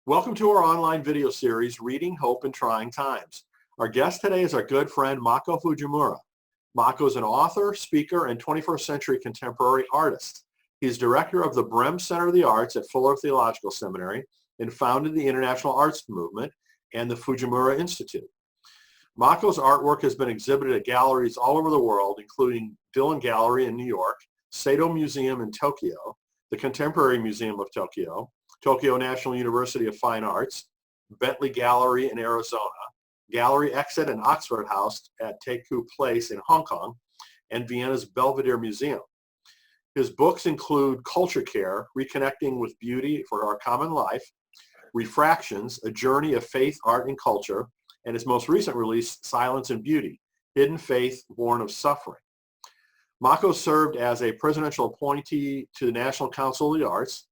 Welcome to our online video series, Reading Hope in Trying Times. Our guest today is our good friend, Mako Fujimura. Mako is an author, speaker, and 21st century contemporary artist. He's director of the Brehm Center of the Arts at Fuller Theological Seminary and founded the International Arts Movement and the Fujimura Institute. Mako's artwork has been exhibited at galleries all over the world, including Dillon Gallery in New York, Sato Museum in Tokyo, the Contemporary Museum of Tokyo, Tokyo National University of Fine Arts, Bentley Gallery in Arizona, Gallery Exit and Oxford House at Taikoo Place in Hong Kong, and Vienna's Belvedere Museum. His books include Culture Care, Reconnecting with Beauty for Our Common Life, Refractions, A Journey of Faith, Art, and Culture, and his most recent release, Silence and Beauty, Hidden Faith, Born of Suffering. Mako served as a presidential appointee to the National Council of the Arts.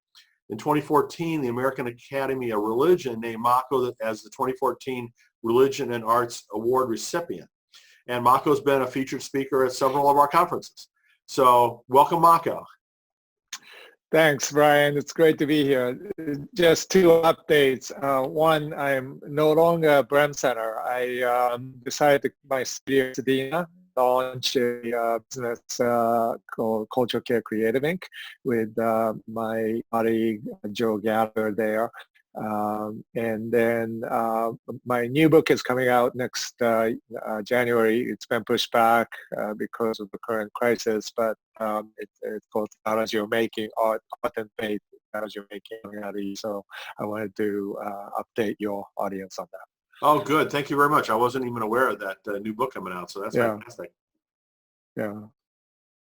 In 2014, the American Academy of Religion named Mako as the 2014 Religion and Arts Award recipient. And Mako's been a featured speaker at several of our conferences. So welcome, Mako. Thanks, Brian. It's great to be here. Just two updates. One, I'm no longer at Brehm Center. I decided to keep my studio in Sedina, launch a business called Culture Care Creative Inc. with my buddy Joe Galler there. And then my new book is coming out next January. It's been pushed back because of the current crisis, but it's called Theology of Making, Art and Faith, Theology of Making. So I wanted to update your audience on that. Oh, good. Thank you very much. I wasn't even aware of that new book coming out, so that's fantastic. Yeah.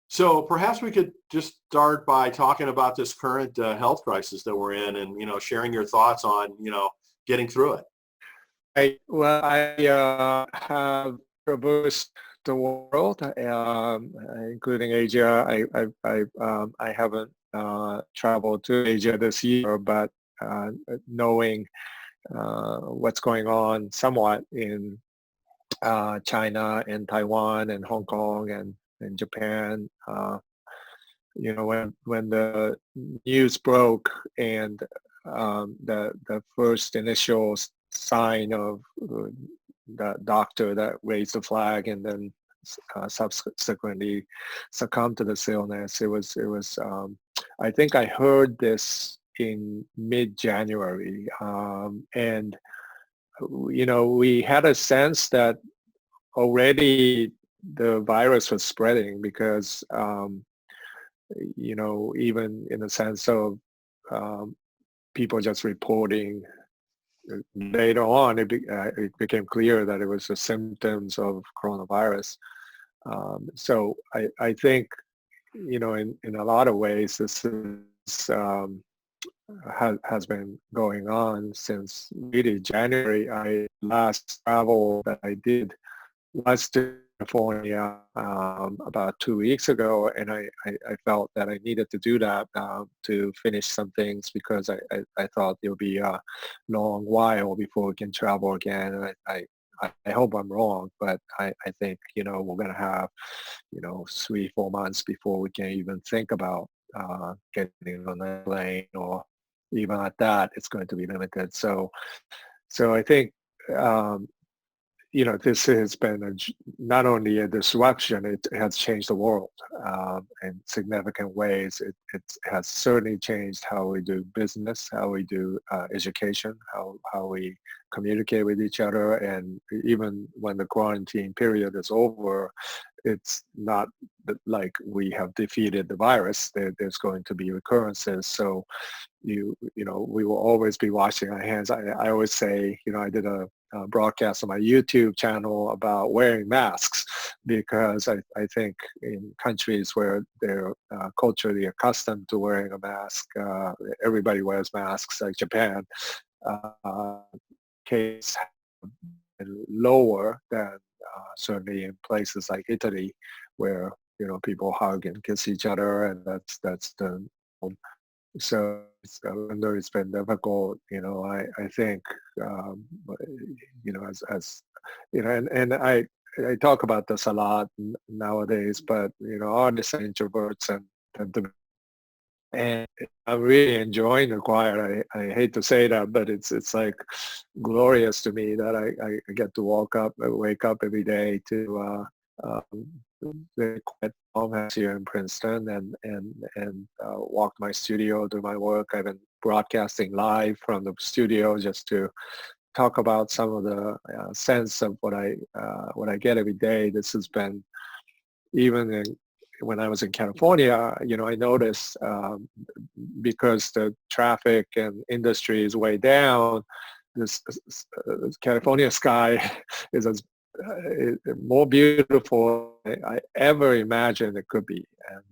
So perhaps we could just start by talking about this current health crisis that we're in and, sharing your thoughts on, getting through it. I have traversed the world, including Asia. I haven't traveled to Asia this year, but knowing what's going on somewhat in China and Taiwan and Hong Kong and Japan, when the news broke and the first initial sign of the doctor that raised the flag and then subsequently succumbed to this illness, it was I think I heard this in mid-January, and we had a sense that already the virus was spreading because even in the sense of people just reporting. Later on, it became clear that it was the symptoms of coronavirus. So I think, in a lot of ways, this is, has been going on since really January. I last travel that I did was to California about 2 weeks ago, and I felt that I needed to do that to finish some things because I thought it'll be a long while before we can travel again. And I hope I'm wrong, but I think we're going to have 3-4 months before we can even think about getting on a plane, or even at that, it's going to be limited. So I think. This has been not only a disruption, it has changed the world in significant ways. It has certainly changed how we do business, how we do education, how we communicate with each other. And even when the quarantine period is over, it's not like we have defeated the virus. There's going to be recurrences. So we will always be washing our hands. I always say, I did a broadcast on my YouTube channel about wearing masks, because I think in countries where they're culturally accustomed to wearing a mask, everybody wears masks, like Japan, case lower than certainly in places like Italy, where people hug and kiss each other, and that's the so even though it's been difficult, I think as and I talk about this a lot nowadays, but artists are introverts and tend to and I'm really enjoying the quiet. I hate to say that, but it's like glorious to me that I get to wake up every day to the quiet farmhouse here in Princeton and walk my studio, do my work. I've been broadcasting live from the studio just to talk about some of the sense of what I get every day. This has been even when I was in California, I noticed because the traffic and industry is way down, this California sky is as more beautiful I ever imagined it could be, and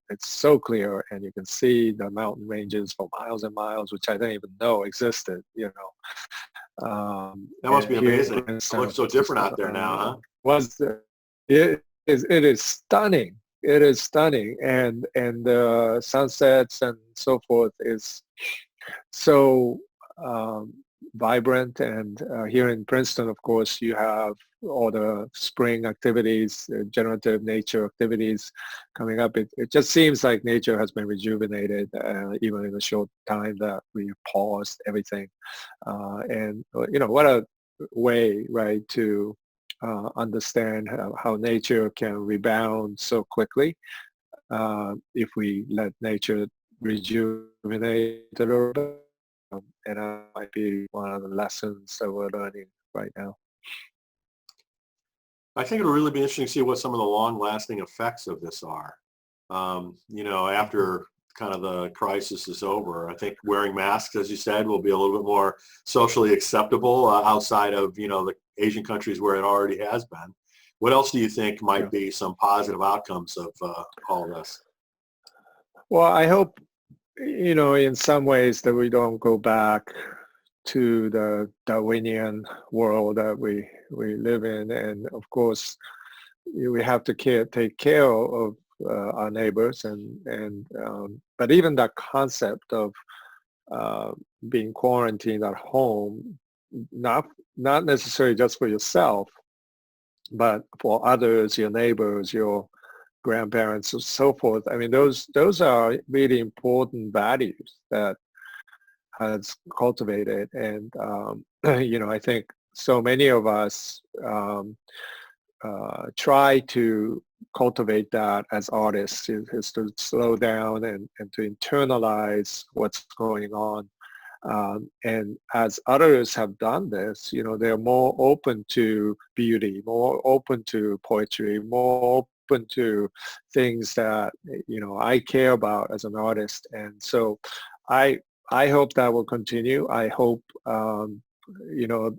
it's so clear, and you can see the mountain ranges for miles and miles, which I didn't even know existed. That must be Here in amazing. It San looks so different Francisco, out there now, huh? was it is stunning. It is stunning, and the sunsets and so forth is so um, vibrant. And here in Princeton, of course, you have all the spring activities, generative nature activities coming up. It just seems like nature has been rejuvenated, even in the short time that we paused everything. And what a way, right, to understand how nature can rebound so quickly if we let nature rejuvenate a little bit. And that might be one of the lessons that we're learning right now. I think it'll really be interesting to see what some of the long-lasting effects of this are. After kind of the crisis is over, I think wearing masks, as you said, will be a little bit more socially acceptable outside of, the Asian countries where it already has been. What else do you think might be some positive outcomes of all this? Well, I hope, in some ways that we don't go back to the Darwinian world that we live in. And of course, we have to take care of our neighbors, but even that concept of being quarantined at home, not necessarily just for yourself, but for others, your neighbors, your grandparents, and so forth. I mean, those are really important values that has cultivated, and I think so many of us try to cultivate that as artists, is to slow down and to internalize what's going on. And as others have done this, they're more open to beauty, more open to poetry, more open to things that, I care about as an artist. And so I, I hope that will continue. I hope, you know,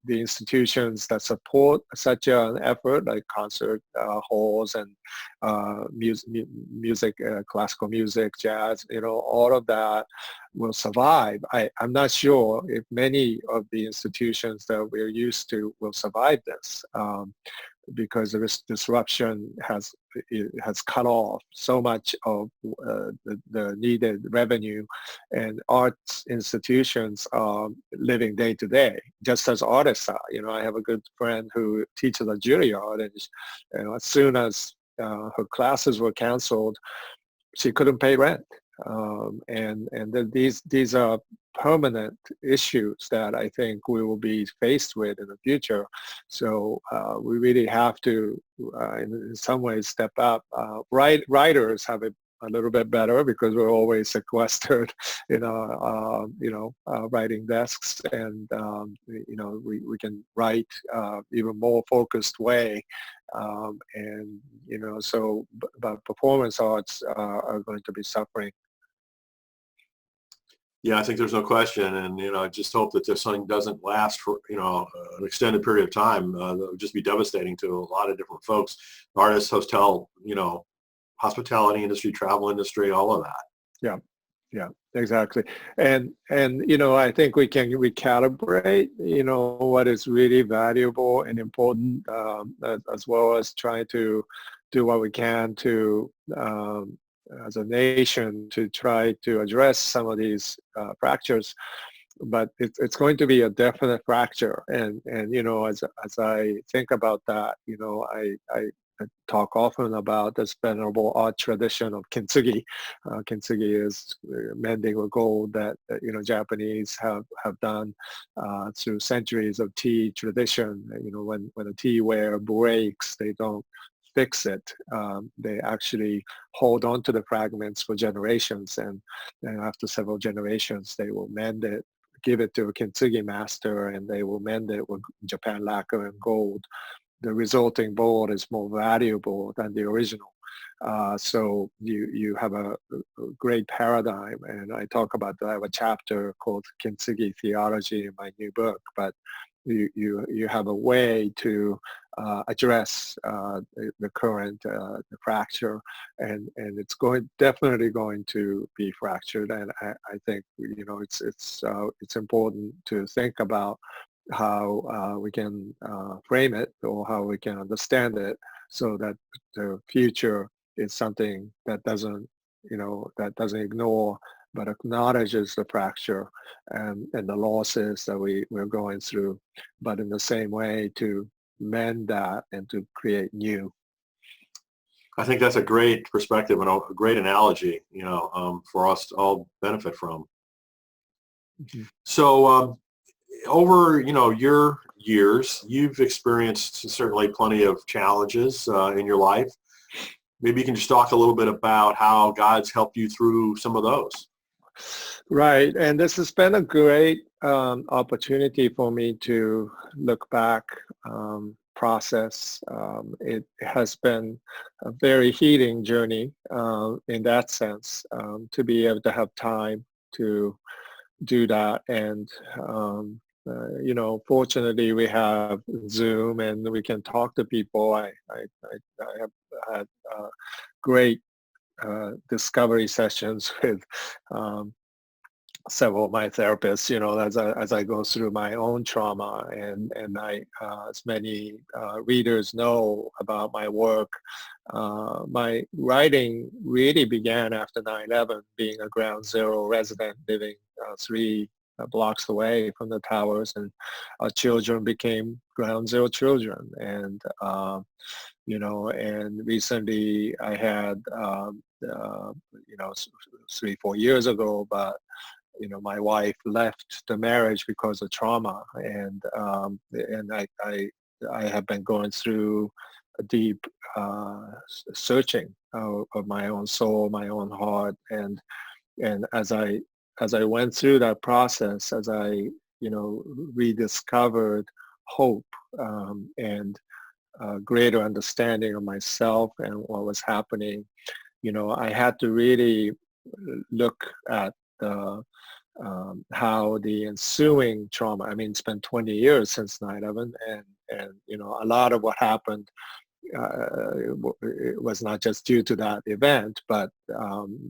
the institutions that support such an effort, like concert halls and music, classical music, jazz, all of that will survive. I'm not sure if many of the institutions that we're used to will survive this. Because this disruption has cut off so much of the needed revenue, and arts institutions are living day to day, just as artists are. I have a good friend who teaches at Juilliard, and as soon as her classes were canceled, she couldn't pay rent. These are permanent issues that I think we will be faced with in the future. So we really have to, in some ways, step up. Writers have it a little bit better because we're always sequestered in our, writing desks, and we can write even more focused way. But performance arts are going to be suffering. Yeah, I think there's no question, and I just hope that this thing doesn't last for an extended period of time. That would just be devastating to a lot of different folks, artists, hotel, hospitality industry, travel industry, all of that. Yeah, exactly. And I think we can recalibrate, what is really valuable and important, as well as trying to do what we can to, as a nation, to try to address some of these fractures. But it's going to be a definite fracture. And as I think about that, I talk often about this venerable art tradition of kintsugi. Kintsugi is mending with gold that Japanese have done through centuries of tea tradition. When a tea ware breaks, they don't fix it. They actually hold on to the fragments for generations, and after several generations, they will mend it, give it to a kintsugi master, and they will mend it with Japan lacquer and gold. The resulting board is more valuable than the original. So you have a great paradigm, and I talk about that. I have a chapter called Kintsugi Theology in my new book, but you have a way to address the current the fracture, and it's definitely going to be fractured, and I think it's important to think about how we can frame it, or how we can understand it, so that the future is something that doesn't ignore, but acknowledges the fracture and the losses that we're going through, but in the same way to mend that and to create new. I think that's a great perspective and a great analogy, for us to all benefit from. Mm-hmm. So over, your years, you've experienced certainly plenty of challenges in your life. Maybe you can just talk a little bit about how God's helped you through some of those. Right, and this has been a great opportunity for me to look back, process. It has been a very healing journey in that sense, to be able to have time to do that. And fortunately, we have Zoom and we can talk to people. I have had great discovery sessions with several of my therapists, as I go through my own trauma, and I, as many readers know about my work, my writing really began after 9/11, being a ground zero resident living 3 blocks away from the towers, and our children became ground zero children, and and recently I had, 3-4 years ago, but my wife left the marriage because of trauma, and I have been going through a deep searching of my own soul, my own heart, and as I went through that process, as I rediscovered hope, and greater understanding of myself and what was happening, I had to really look at how the ensuing trauma. I mean, it's been 20 years since 9/11, and a lot of what happened it was not just due to that event, but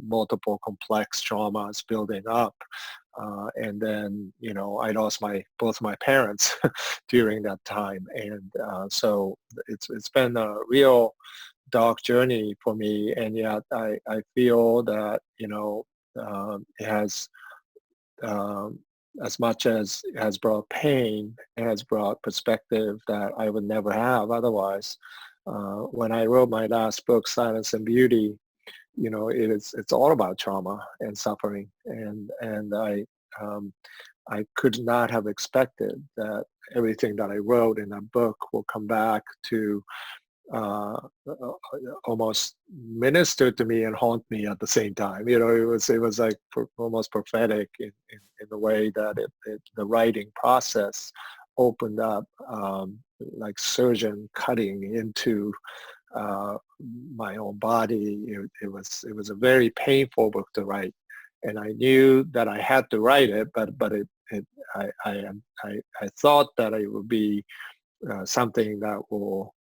multiple complex traumas building up. And then, I lost both my parents during that time, and so it's been a real dark journey for me, and yet I feel that it has, as much as it has brought pain, it has brought perspective that I would never have otherwise. When I wrote my last book, Silence and Beauty, it's all about trauma and suffering, and I could not have expected that everything that I wrote in that book will come back to uh, almost minister to me and haunt me at the same time. It was like almost prophetic in the way that the writing process opened up, like surgeon cutting into my own body. It was a very painful book to write, and I knew that I had to write it, but I thought that it would be something that will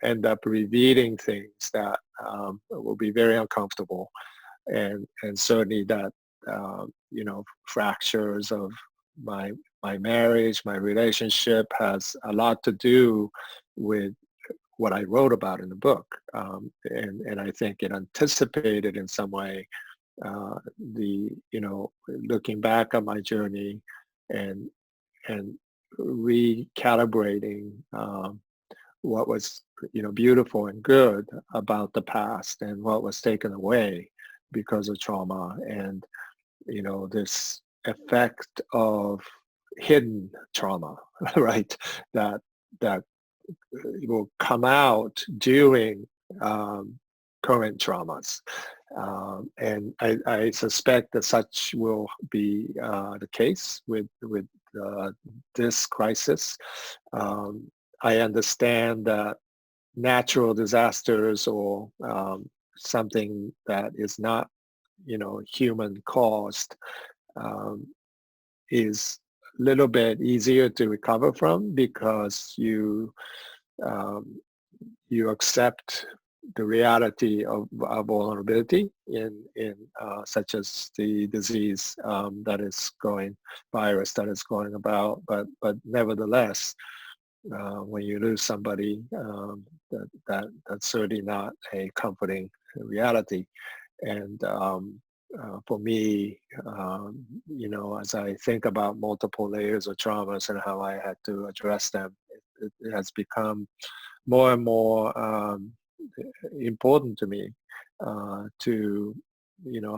end up revealing things that will be very uncomfortable, and certainly that fractures of my marriage, my relationship has a lot to do with what I wrote about in the book, and I think it anticipated in some way looking back on my journey and recalibrating what was, beautiful and good about the past and what was taken away because of trauma, and this effect of hidden trauma, right? That will come out during current traumas. And I suspect that such will be the case with this crisis. I understand that natural disasters or something that is not, human caused, is a little bit easier to recover from because um, you accept the reality of vulnerability in such as the disease virus that is going about. But nevertheless, when you lose somebody, that's certainly not a comforting reality. And for me, as I think about multiple layers of traumas and how I had to address them, it has become more and more important to me to,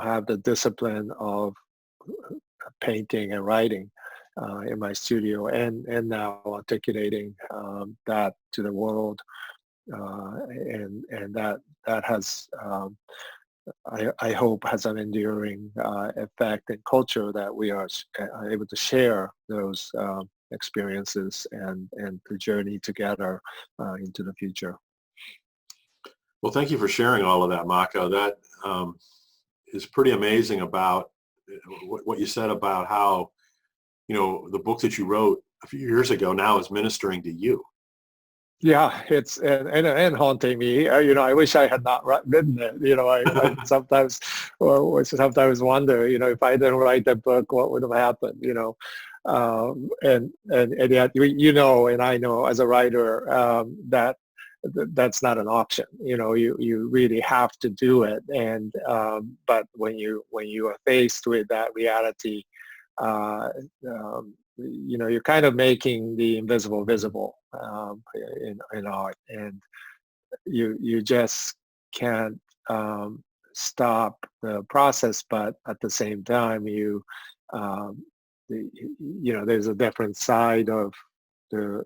have the discipline of painting and writing in my studio, and now articulating that to the world, and that has I hope has an enduring effect in culture, that we are able to share those experiences and to journey together into the future. Well, thank you for sharing all of that, Mako. That is pretty amazing about what you said about how, the book that you wrote a few years ago now is ministering to you. Yeah, it's and haunting me. I wish I had not written it. I sometimes wonder, if I didn't write that book, what would have happened? And yet, and I know as a writer that that's not an option. You really have to do it. And but when you are faced with that reality, you're kind of making the invisible visible in art, and you just can't stop the process. But at the same time, there's a different side of the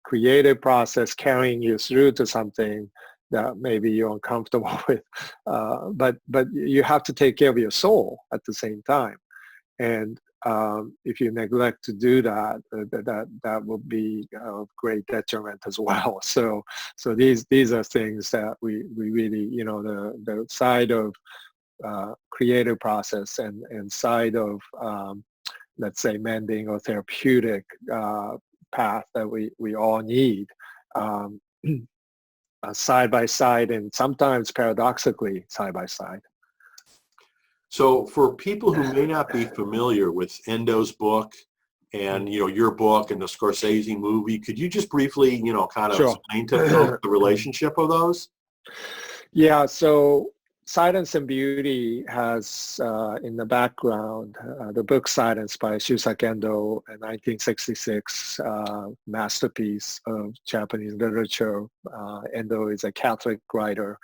creative process carrying you through to something that maybe you're uncomfortable with, but you have to take care of your soul at the same time. And if you neglect to do that, that will be of great detriment as well. So these are things that we really, the side of creative process and side of let's say mending or therapeutic path that we all need, side by side, and sometimes paradoxically side by side. So for people who may not be familiar with Endo's book and, your book and the Scorsese movie, could you just briefly, kind of Sure. explain to folks the relationship of those? Yeah, so Silence and Beauty has in the background the book Silence by Shusaku Endo, a 1966 masterpiece of Japanese literature. Endo is a Catholic writer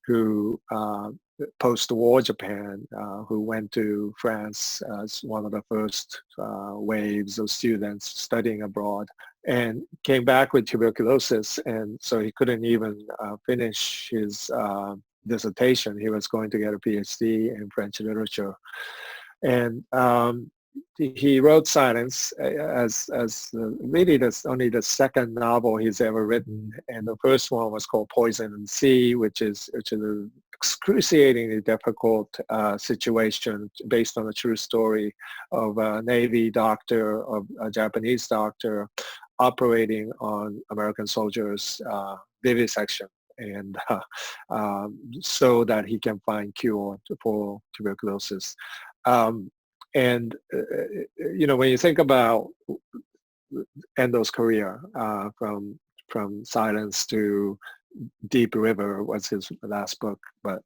who post-war Japan, who went to France as one of the first waves of students studying abroad, and came back with tuberculosis, and so he couldn't even finish his dissertation. He was going to get a PhD in French literature, and he wrote Silence as really that's only the second novel he's ever written, and the first one was called Poison and Sea, which is an excruciatingly difficult situation based on a true story of a Navy doctor, of a Japanese doctor, operating on American soldiers' vivisection, and so that he can find cure for tuberculosis. And when you think about Endo's career, from Silence to Deep River was his last book, but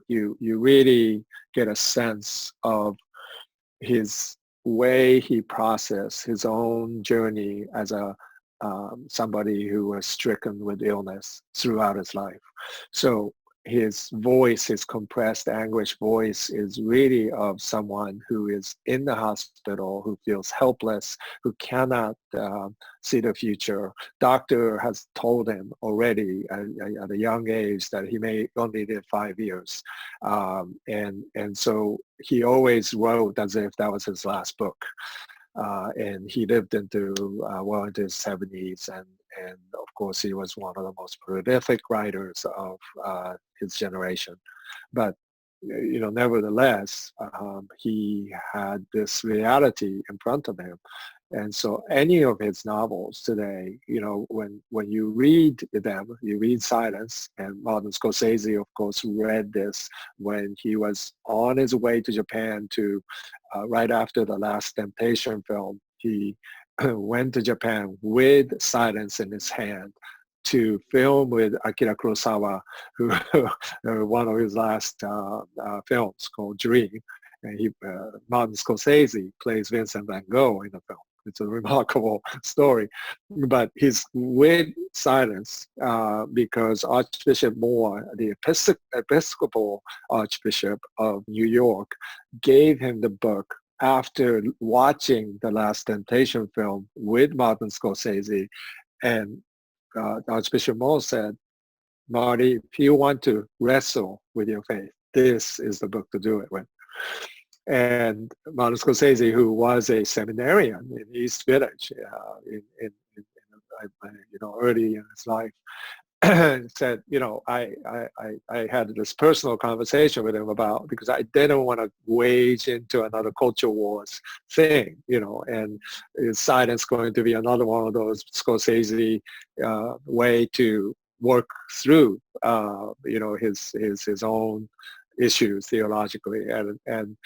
you really get a sense of his way he processed his own journey as a somebody who was stricken with illness throughout his life. So his voice, his compressed anguish voice, is really of someone who is in the hospital, who feels helpless, who cannot see the future. Doctor has told him already at a young age that he may only live 5 years. And so he always wrote as if that was his last book. And he lived into well into his 70s, and of course he was one of the most prolific writers of his generation. But nevertheless, he had this reality in front of him. And so any of his novels today, when you read them, you read Silence, and Martin Scorsese, of course, read this when he was on his way to Japan to, right after the Last Temptation film, he went to Japan with Silence in his hand to film with Akira Kurosawa, who one of his last films called Dream. And Martin Scorsese plays Vincent van Gogh in the film. It's a remarkable story. But he's with Silence because Archbishop Moore, the Episcopal Archbishop of New York, gave him the book after watching the Last Temptation film with Martin Scorsese. And Archbishop Moore said, Marty, if you want to wrestle with your faith, this is the book to do it with. And Martin Scorsese, who was a seminarian in East Village early in his life, said, I had this personal conversation with him about, because I didn't want to wage into another culture wars thing, and is Silence going to be another one of those Scorsese way to work through, his own issues theologically. And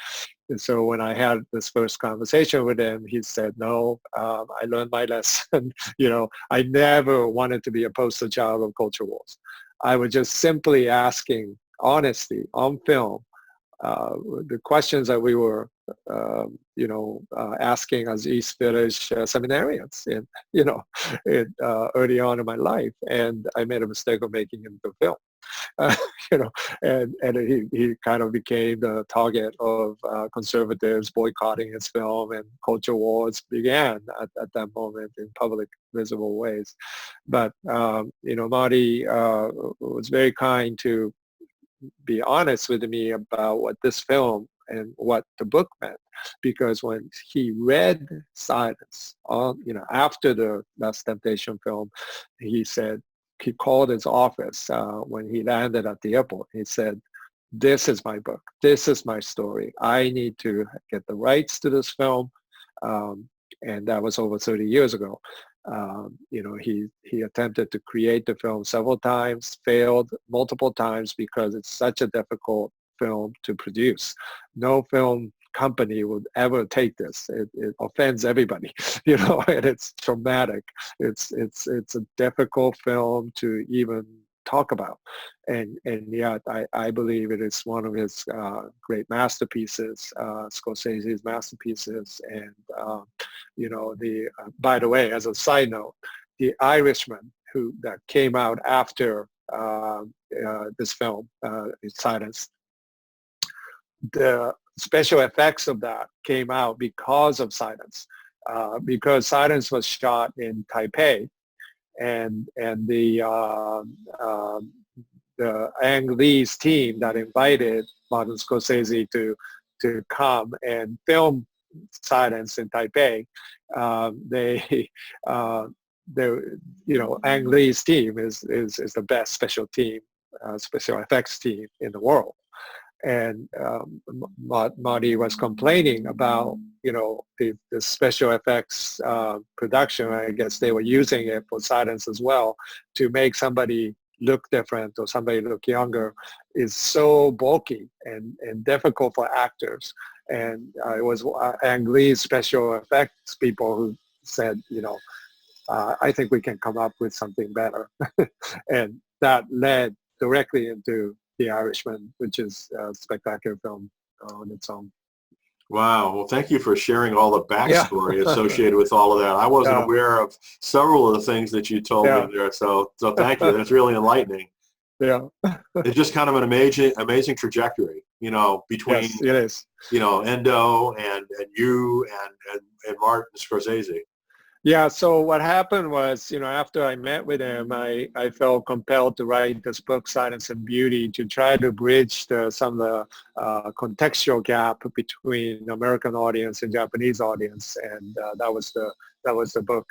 so when I had this first conversation with him, he said, no, I learned my lesson. I never wanted to be a poster child of culture wars. I was just simply asking honesty on film, the questions that we were, asking as East Village seminarians, early on in my life. And I made a mistake of making him the film. And he kind of became the target of conservatives boycotting his film, and culture wars began at that moment in public, visible ways. But, Marty was very kind to be honest with me about what this film and what the book meant, because when he read Silence after the Last Temptation film, he said, he called his office when he landed at the airport. He said, this is my book. This is my story. I need to get the rights to this film. And that was over 30 years ago. He attempted to create the film several times, failed multiple times because it's such a difficult film to produce. No film company would ever take this. It offends everybody, and it's traumatic. It's a difficult film to even talk about, and yet I believe it is one of his great masterpieces, Scorsese's masterpieces. And by the way, as a side note, The Irishman, that came out after this film, Silence, the special effects of that came out because of Silence, because Silence was shot in Taipei, and the Ang Lee's team that invited Martin Scorsese to come and film Silence in Taipei, Ang Lee's team is the best special effects team in the world. And Marty was complaining about, the special effects production. I guess they were using it for Silence as well, to make somebody look different or somebody look younger, is so bulky and difficult for actors. And it was Ang Lee's special effects people who said, I think we can come up with something better. And that led directly into The Irishman, which is a spectacular film on its own. Wow. Well, thank you for sharing all the Yeah. backstory associated with all of that. I wasn't Yeah. aware of several of the things that you told me Yeah. there. So thank you. That's really enlightening. Yeah. It's just kind of an amazing trajectory, between, Yes, it is. Endo and you and Martin Scorsese. Yeah, so what happened was, after I met with him, I felt compelled to write this book, Silence and Beauty, to try to bridge some of the contextual gap between American audience and Japanese audience, and that was the book.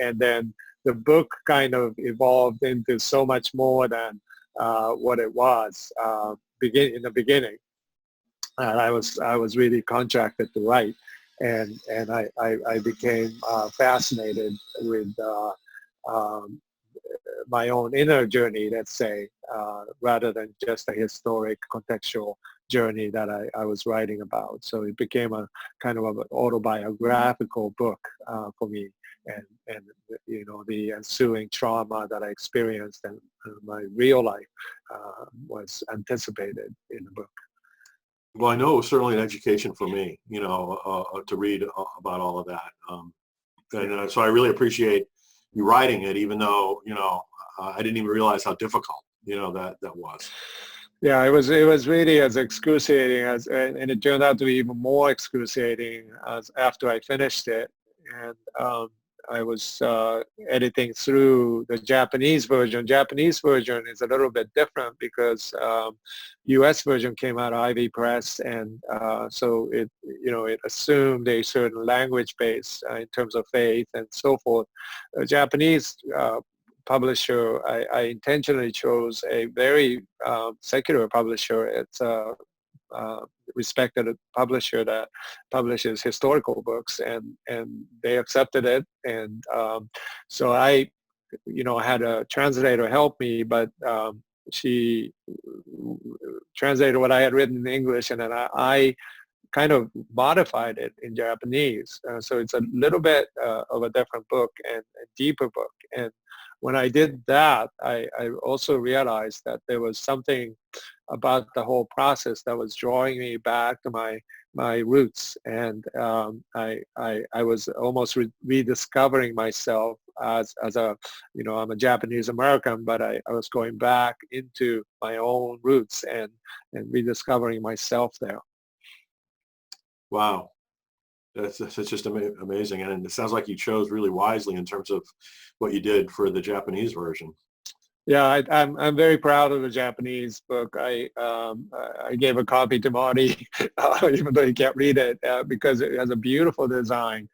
And then the book kind of evolved into so much more than what it was in the beginning. And I was really contracted to write, and I became fascinated with um, my own inner journey, let's say, rather than just a historic contextual journey that I was writing about. So it became a kind of an autobiographical book for me, and the ensuing trauma that I experienced in my real life was anticipated in the book. Well, I know it was certainly an education for me, to read about all of that. So I really appreciate you writing it, even though, I didn't even realize how difficult, that was. Yeah, it was really as excruciating and it turned out to be even more excruciating as after I finished it, and I was editing through the Japanese version. Japanese version is a little bit different because U.S. version came out of Ivy Press, and so it assumed a certain language base in terms of faith and so forth. Japanese publisher, I intentionally chose a very secular publisher. It's a respected publisher that publishes historical books, and they accepted it. And so I had a translator help me, but she translated what I had written in English, and then I kind of modified it in Japanese. So it's a little bit of a different book and a deeper book. And when I did that, I also realized that there was something about the whole process that was drawing me back to my roots. And I was almost rediscovering myself as a, I'm a Japanese American, but I was going back into my own roots and rediscovering myself there. Wow. That's just amazing. And it sounds like you chose really wisely in terms of what you did for the Japanese version. Yeah, I'm very proud of the Japanese book. I gave a copy to Marty, even though he can't read it, because it has a beautiful design.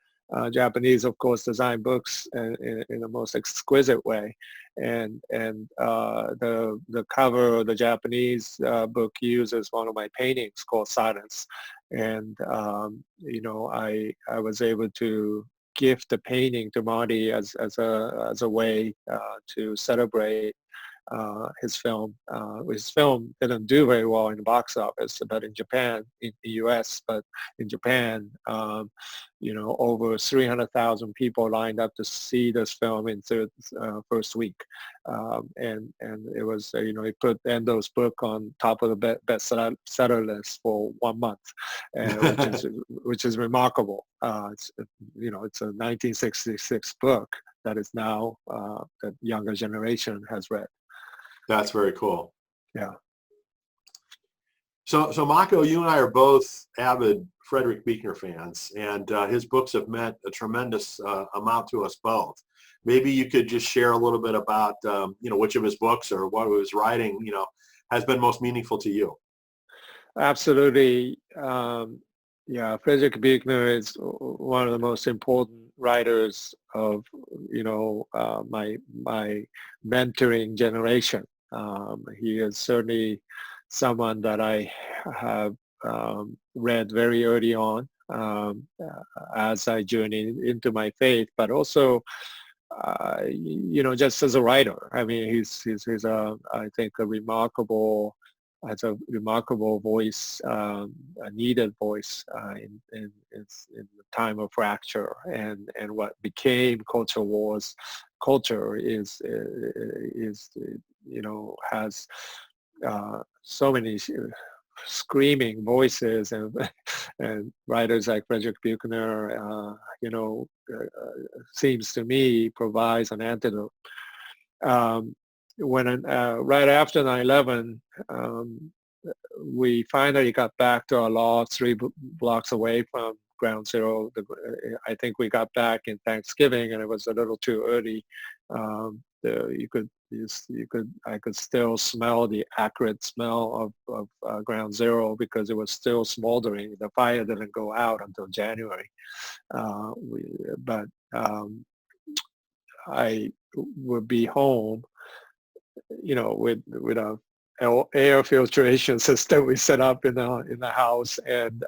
Japanese, of course, design books in the most exquisite way, and the cover of the Japanese book uses one of my paintings called Silence, and I was able to gift the painting to Marty as a way to celebrate his film. His film didn't do very well in the box office, but in Japan, in the U.S., but in Japan, over 300,000 people lined up to see this film in first week, and it was he put Endo's book on top of the bestseller list for 1 month, which is remarkable. It's a 1966 book that is now the younger generation has read. That's very cool. Yeah. So Mako, you and I are both avid Frederick Buechner fans, and his books have meant a tremendous amount to us both. Maybe you could just share a little bit about, which of his books or what he was writing, has been most meaningful to you. Absolutely. Yeah, Frederick Buechner is one of the most important writers of, my mentoring generation. He is certainly someone that I have read very early on as I journeyed into my faith, but also, just as a writer. I mean, he's I think has a remarkable voice, a needed voice in the time of fracture, and what became culture wars. Culture is has so many screaming voices and writers like Frederick Buechner, seems to me provides an antidote. Right after 9/11, we finally got back to our loft 3 blocks away from Ground Zero. I think we got back in Thanksgiving, and it was a little too early. I could still smell the acrid smell of Ground Zero because it was still smoldering. The fire didn't go out until January. But I would be home, with a air filtration system we set up in the house, and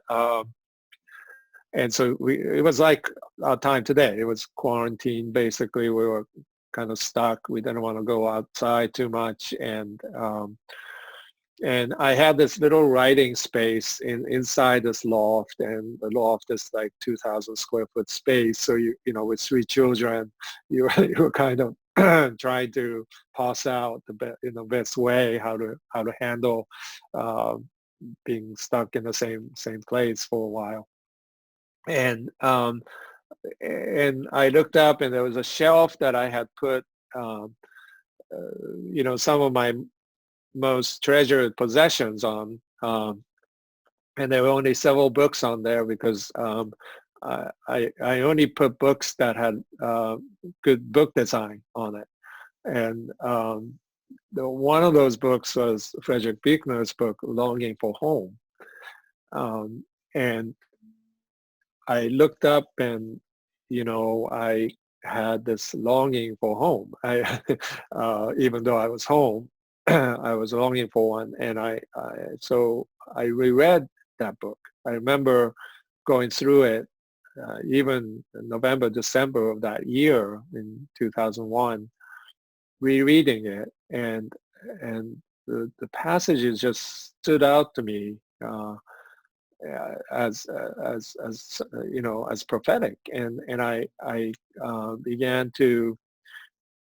so it was like our time today. It was quarantine basically. We were kind of stuck. We didn't want to go outside too much, and I had this little writing space inside this loft, and the loft is like 2,000 square foot space. So with 3 children, you were kind of trying to pass out the best way how to handle being stuck in the same place for a while. And I looked up, and there was a shelf that I had put some of my most treasured possessions on, and there were only several books on there because I only put books that had good book design on it. And one of those books was Frederick Buechner's book, Longing for Home. And I looked up, and I had this longing for home. Even though I was home, I was longing for one, and so I reread that book. I remember going through it, even November, December of that year in 2001, rereading it, and the passages just stood out to me as prophetic, and I began to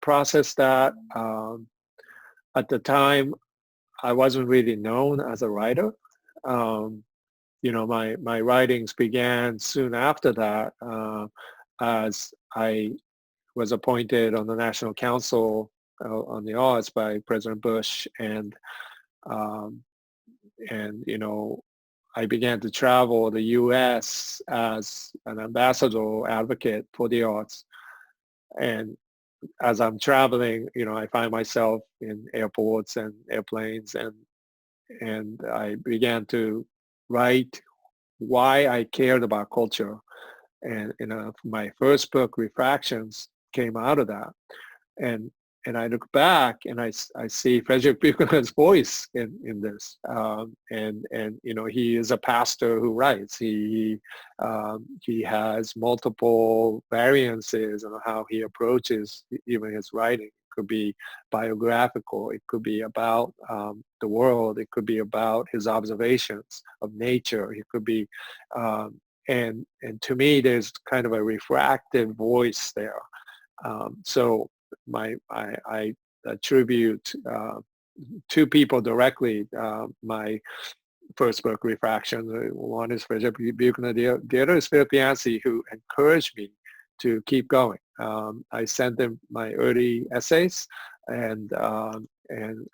process that. At the time, I wasn't really known as a writer. My writings began soon after that, as I was appointed on the National Council on the Arts by President Bush, and I began to travel the U.S. as an ambassador advocate for the arts. And as I'm traveling, I find myself in airports and airplanes, and I began to write why I cared about culture. And my first book, Refractions, came out of that. And I look back, and I see Frederick Buechner's voice in this. And he is a pastor who writes. He has multiple variances on how he approaches even his writing. It could be biographical. It could be about the world. It could be about his observations of nature. It could be, and to me, there's kind of a refractive voice there. So I attribute 2 people directly my first book, Refractions. One is Frederick Buechner. The other is Philip Yancey, who encouraged me to keep going. I sent him my early essays, and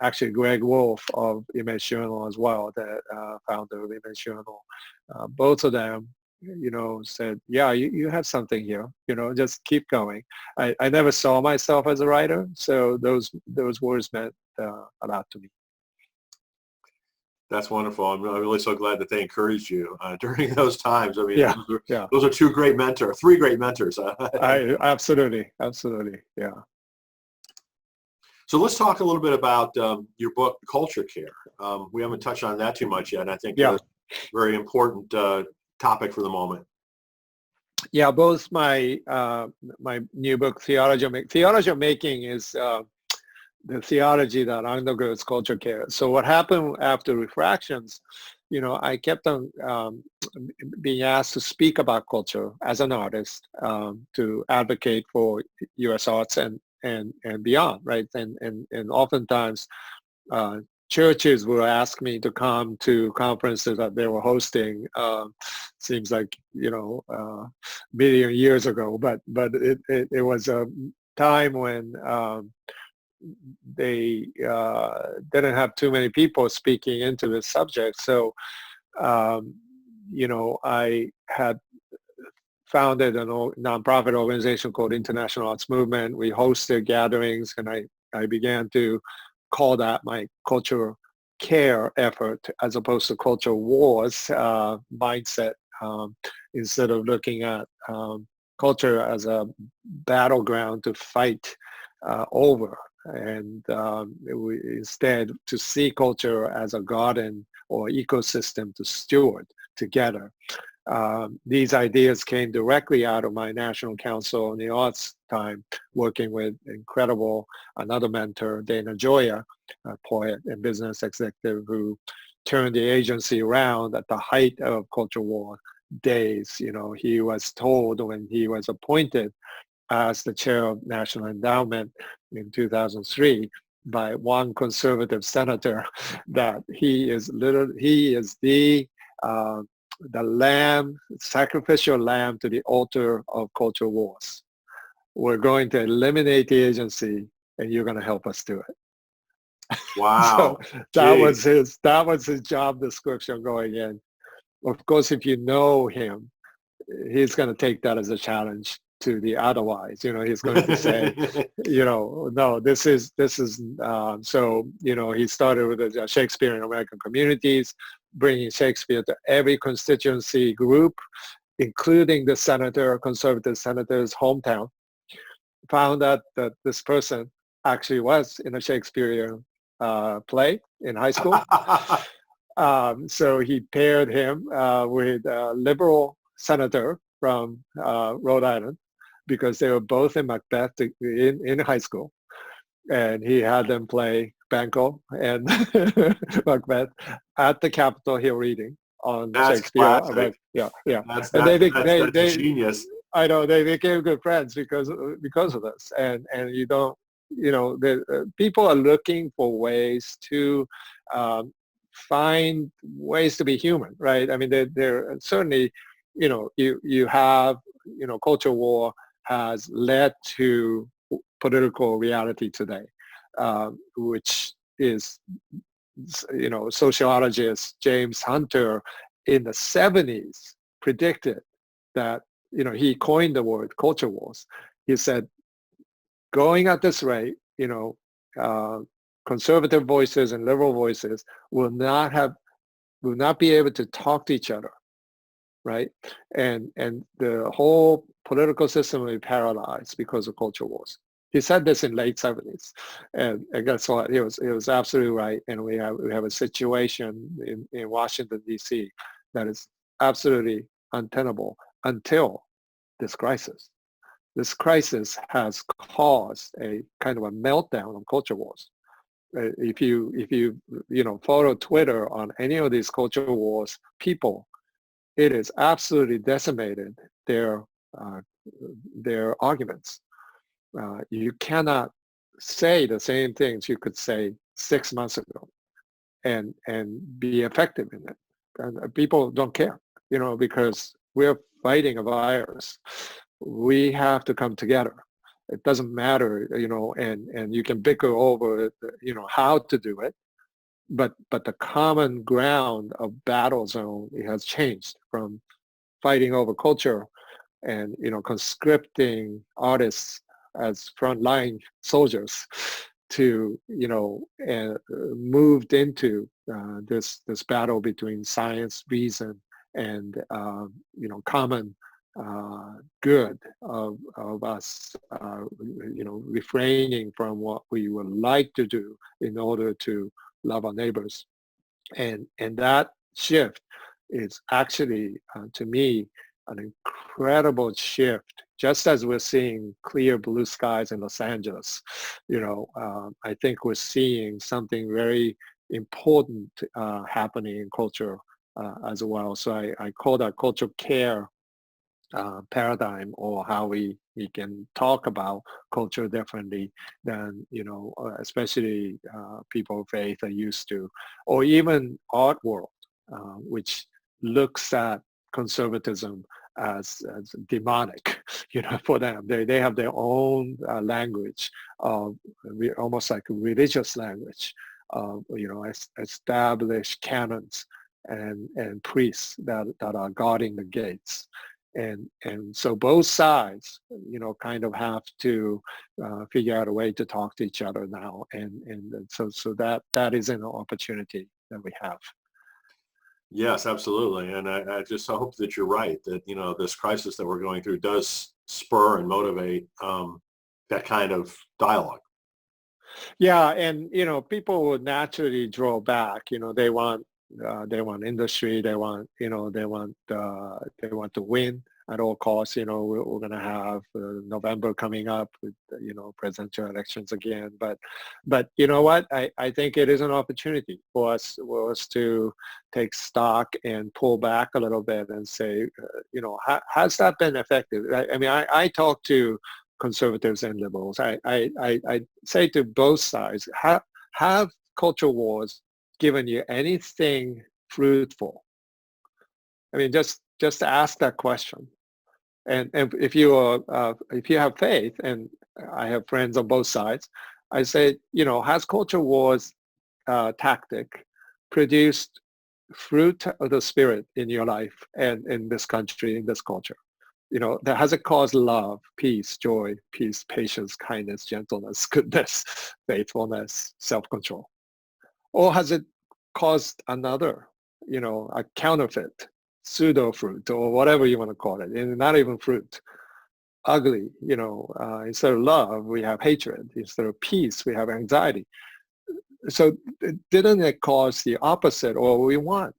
actually Greg Wolf of Image Journal as well, the founder of Image Journal. Both of them said, yeah, you have something here, just keep going. I never saw myself as a writer, so those words meant a lot to me. That's wonderful. I'm really so glad that they encouraged you during those times. I mean, yeah. Those are 3 great mentors. Absolutely, yeah. So let's talk a little bit about your book, Culture Care. We haven't touched on that too much yet, and I think it's a very important topic for the moment. Yeah, both my my new book, Theology of Making, is the theology that undergirds culture care. So what happened after Refractions, I kept on being asked to speak about culture as an artist, to advocate for U.S. arts and beyond, right? And oftentimes churches will ask me to come to conferences that they were hosting. Seems like, a million years ago, but it was a time when they didn't have too many people speaking into this subject. So, I had founded a nonprofit organization called International Arts Movement. We hosted gatherings, and I began to call that my cultural care effort as opposed to culture wars mindset, instead of looking at culture as a battleground to fight over. And instead to see culture as a garden or ecosystem to steward together. These ideas came directly out of my National Council on the Arts time, working with another mentor, Dana Gioia, a poet and business executive who turned the agency around at the height of culture war days. He was told when he was appointed as the chair of National Endowment in 2003 by one conservative senator that he is the sacrificial lamb to the altar of culture wars. We're going to eliminate the agency, and you're going to help us do it. Wow. So that was his job description going in. Of course, if you know him, he's going to take that as a challenge to the otherwise. He's going to say, no, this is so, he started with Shakespeare in American communities, bringing Shakespeare to every constituency group, including the conservative senator's hometown. Found out that this person actually was in a Shakespearean play in high school. So he paired him with a liberal senator from Rhode Island, because they were both in Macbeth in high school. And he had them play Banquo and Macbeth at the Capitol Hill reading on That's Shakespeare. classic. Yeah. That's They genius. I know they became good friends because of this. And you don't, people are looking for ways to find ways to be human, right? I mean, they're certainly, you have, culture war has led to political reality today, which is, sociologist James Hunter in the 70s predicted that, he coined the word culture wars. He said, going at this rate, conservative voices and liberal voices will not be able to talk to each other, right? And the whole political system will be paralyzed because of culture wars. He said this in late 70s, and guess what? He was absolutely right. And we have a situation in Washington D.C. that is absolutely untenable until this crisis. This crisis has caused a kind of a meltdown of culture wars. If you follow Twitter on any of these culture wars people, it is absolutely decimated their arguments. You cannot say the same things you could say 6 months ago and be effective in it. And people don't care, because we're fighting a virus. We have to come together. It doesn't matter, and you can bicker over, how to do it. But the common ground of battle zone, it has changed from fighting over culture and, conscripting artists as frontline soldiers to, and moved into this battle between science, reason, and, common good of us, refraining from what we would like to do in order to love our neighbors. And that shift is actually, to me, an incredible shift, just as we're seeing clear blue skies in Los Angeles. I think we're seeing something very important happening in culture as well. So I call that cultural care paradigm, or how we can talk about culture differently than, especially people of faith are used to, or even art world, which looks at conservatism as demonic, for them. They have their own language, almost like a religious language, established canons and priests that are guarding the gates. And so both sides, kind of have to figure out a way to talk to each other now, and so that is an opportunity that we have. Yes, absolutely. And I just hope that you're right, that, this crisis that we're going through does spur and motivate that kind of dialogue. Yeah, and people would naturally draw back. They want industry. They want to win at all costs. We're going to have November coming up with presidential elections again. But you know what? I think it is an opportunity for us to take stock and pull back a little bit and say, has that been effective? I mean, I talk to conservatives and liberals. I say to both sides, have culture wars given you anything fruitful? I mean, just ask that question. And if you have faith, and I have friends on both sides, I say, has culture wars tactic produced fruit of the spirit in your life and in this country, in this culture? That has it caused love, peace, joy, peace, patience, kindness, gentleness, goodness, faithfulness, self-control? Or has it caused another, a counterfeit, pseudo fruit, or whatever you want to call it, and not even fruit? Ugly, instead of love, we have hatred. Instead of peace, we have anxiety. So didn't it cause the opposite, or what we want?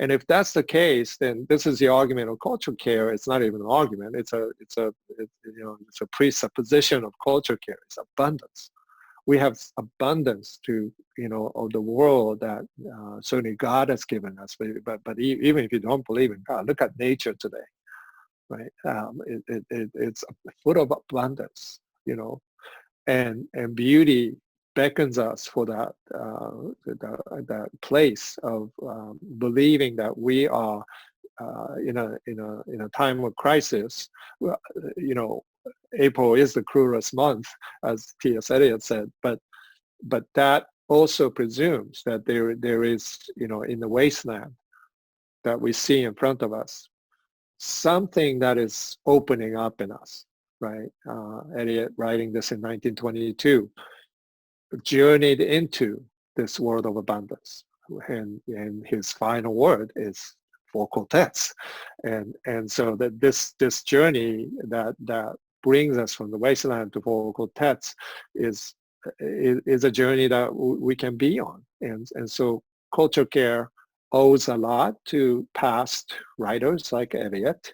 And if that's the case, then this is the argument of culture care. It's not even an argument. It's a presupposition of culture care. It's abundance. We have abundance of the world that certainly God has given us. But even if you don't believe in God, look at nature today, right? It's full of abundance, and beauty beckons us for that place of believing that we are in a time of crisis. April is the cruelest month, as T.S. Eliot said, but that also presumes that there is, in the wasteland that we see in front of us, something that is opening up in us, right? Eliot, writing this in 1922, journeyed into this world of abundance, and his final word is four quartets, and so that this journey that brings us from the wasteland to four quartets is a journey that we can be on, and so culture care owes a lot to past writers like Eliot,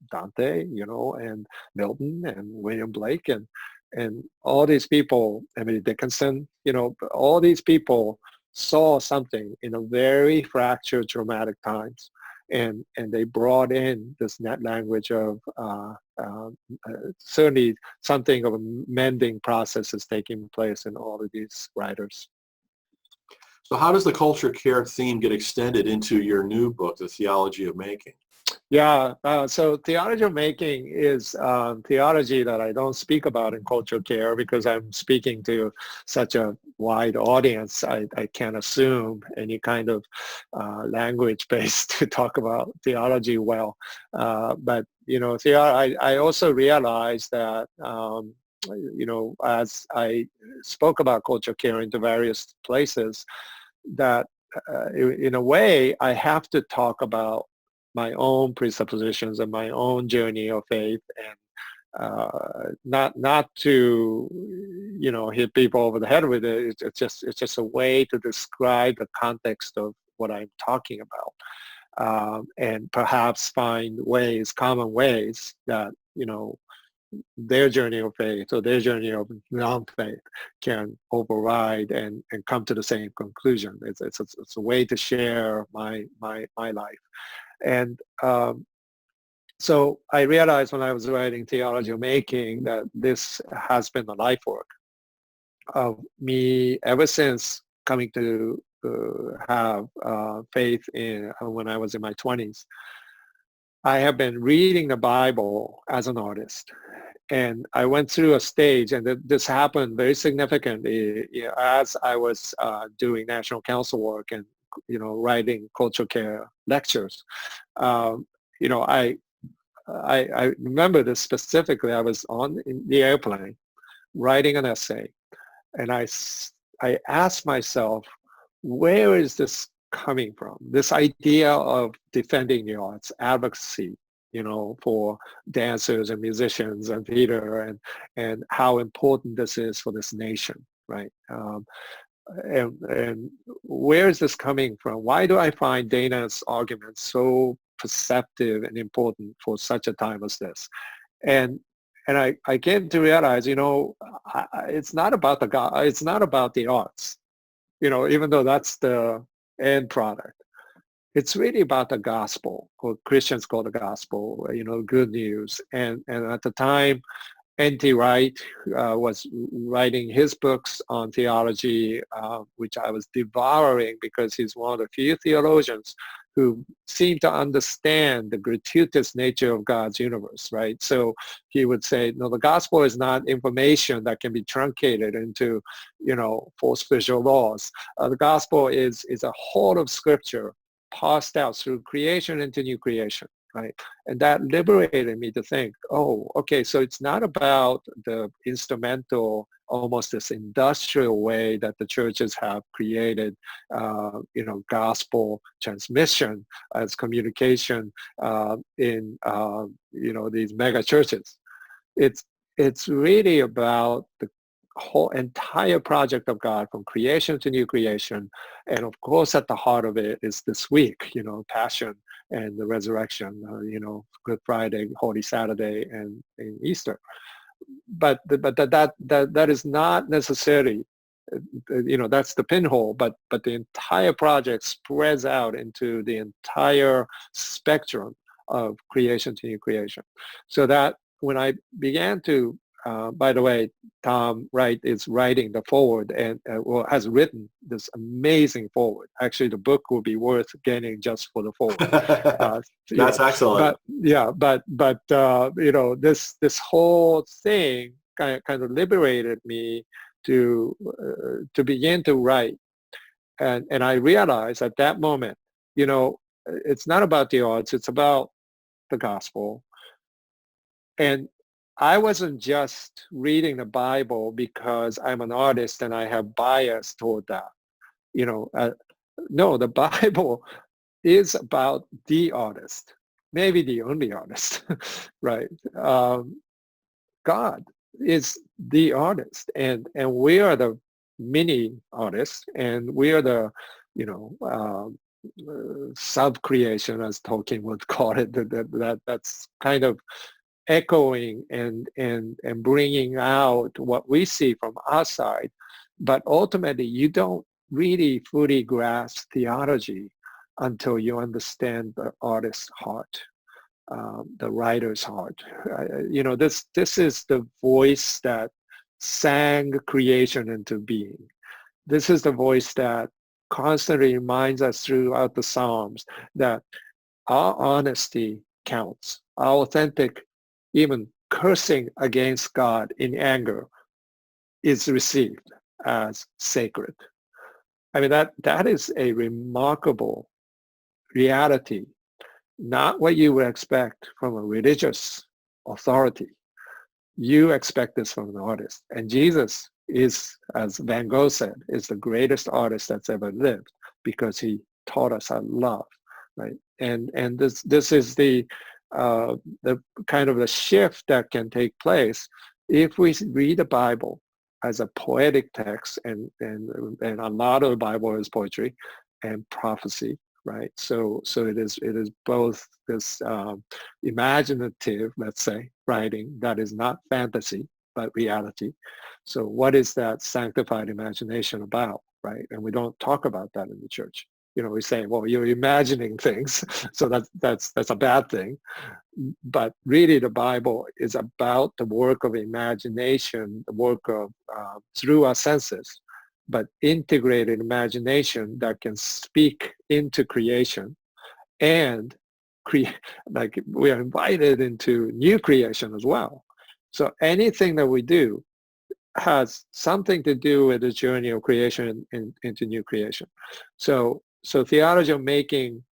Dante, and Milton and William Blake, and all these people, Emily Dickinson, all these people saw something in a very fractured, dramatic times, and they brought in this net language of certainly something of a mending process is taking place in all of these writers. So how does the culture care theme get extended into your new book, The Theology of Making? Yeah, so Theology of Making is theology that I don't speak about in culture care because I'm speaking to such a wide audience. I can't assume any kind of language base to talk about theology well. But, I also realized that, as I spoke about culture care into various places, that in a way I have to talk about my own presuppositions and my own journey of faith, and not to hit people over the head with it. It's just a way to describe the context of what I'm talking about, and perhaps find common ways that their journey of faith or their journey of non-faith can override and come to the same conclusion. It's a way to share my life. And So I realized when I was writing Theology of Making that this has been the life work of me ever since coming to have faith in when I was in my 20s. I have been reading the Bible as an artist. And I went through a stage, and this happened very significantly as I was doing national council work and writing cultural care lectures. Um, you know, I remember this specifically. I was on the airplane writing an essay, and I asked myself, where is this coming from? This idea of defending the arts, advocacy, for dancers and musicians and theater, and how important this is for this nation, right? And where is this coming from? Why do I find Dana's arguments so perceptive and important for such a time as this? And I came to realize, it's not about it's not about the arts, even though that's the end product. It's really about the gospel, or Christians call the gospel, good news. And at the time, N.T. Wright was writing his books on theology, which I was devouring because he's one of the few theologians who seem to understand the gratuitous nature of God's universe, right? So he would say, no, the gospel is not information that can be truncated into, four spiritual laws. The gospel is a whole of scripture parsed out through creation into new creation. Right. And that liberated me to think, oh, okay, so it's not about the instrumental, almost this industrial way that the churches have created, gospel transmission as communication in, these mega churches. It's really about the whole entire project of God from creation to new creation. And of course, at the heart of it is this week, passion and the resurrection, Good Friday, Holy Saturday, and Easter. But that is not necessarily, that's the pinhole, but the entire project spreads out into the entire spectrum of creation to new creation. So that when I began to by the way, Tom Wright is writing the foreword and has written this amazing foreword. Actually, the book will be worth getting just for the foreword. That's excellent. But this whole thing kind of liberated me to begin to write, and I realized at that moment, it's not about the arts; it's about the gospel. And I wasn't just reading the Bible because I'm an artist and I have bias toward that. No, the Bible is about the artist, maybe the only artist, right? God is the artist, and we are the mini artists, and we are the, sub-creation, as Tolkien would call it. That's kind of echoing and bringing out what we see from our side. But ultimately, you don't really fully grasp theology until you understand the artist's heart, the writer's heart. This is the voice that sang creation into being. This is the voice that constantly reminds us throughout the Psalms that our honesty counts, our authentic, even cursing against God in anger is received as sacred. I mean, that is a remarkable reality, not what you would expect from a religious authority. You expect this from an artist. And Jesus is, as Van Gogh said, is the greatest artist that's ever lived because he taught us how to love, right? And this is the kind of the shift that can take place if we read the Bible as a poetic text, and a lot of the Bible is poetry and prophecy, right? So it is both this imaginative, let's say, writing that is not fantasy but reality. So what is that sanctified imagination about, right? And we don't talk about that in the church. we're saying, well, you're imagining things, so that's a bad thing. But really, the Bible is about the work of imagination, the work of through our senses, but integrated imagination that can speak into creation and create, like we are invited into new creation as well. So anything that we do has something to do with the journey of creation into new creation. So theology of making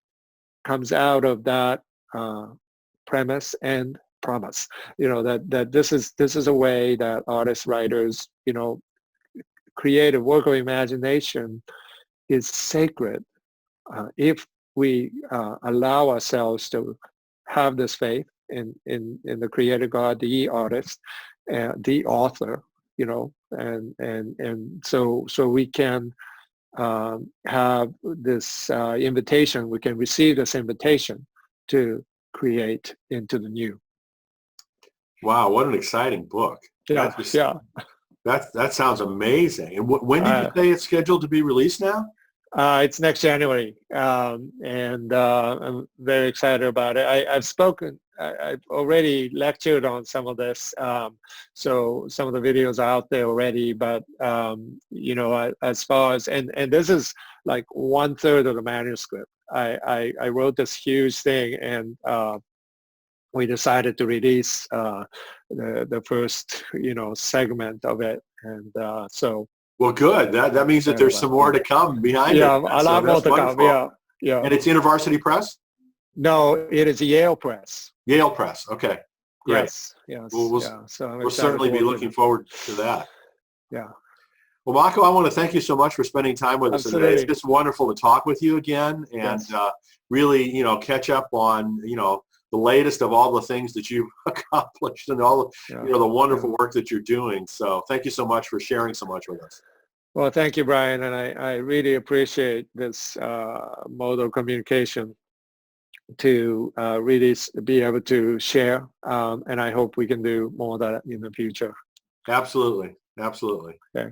comes out of that premise and promise. That this is a way that artists, writers, creative work of imagination is sacred if we allow ourselves to have this faith in the creator God, the artist, the author, and so we can have this invitation. We can receive this invitation to create into the new. Wow, what an exciting book! Yeah, That sounds amazing. And when did you say it's scheduled to be released now? It's next January, and I'm very excited about it. I've already lectured on some of this, so some of the videos are out there already, but as far as, and this is like 1/3 of the manuscript. I wrote this huge thing, and we decided to release the first segment of it, and so. Well, good. That means that there's some more to come behind it. Yeah, a lot more to come. Yeah. And it's University Press? No, it is Yale Press. Yale Press. Okay, great. Yes. So we'll certainly be looking forward to that. Yeah. Well, Mako, I want to thank you so much for spending time with us today. It's just wonderful to talk with you again and really, catch up on, the latest of all the things that you've accomplished and all the wonderful work that you're doing. So thank you so much for sharing so much with us. Well, thank you, Brian, and I really appreciate this mode of communication to really be able to share, and I hope we can do more of that in the future. Absolutely. Okay.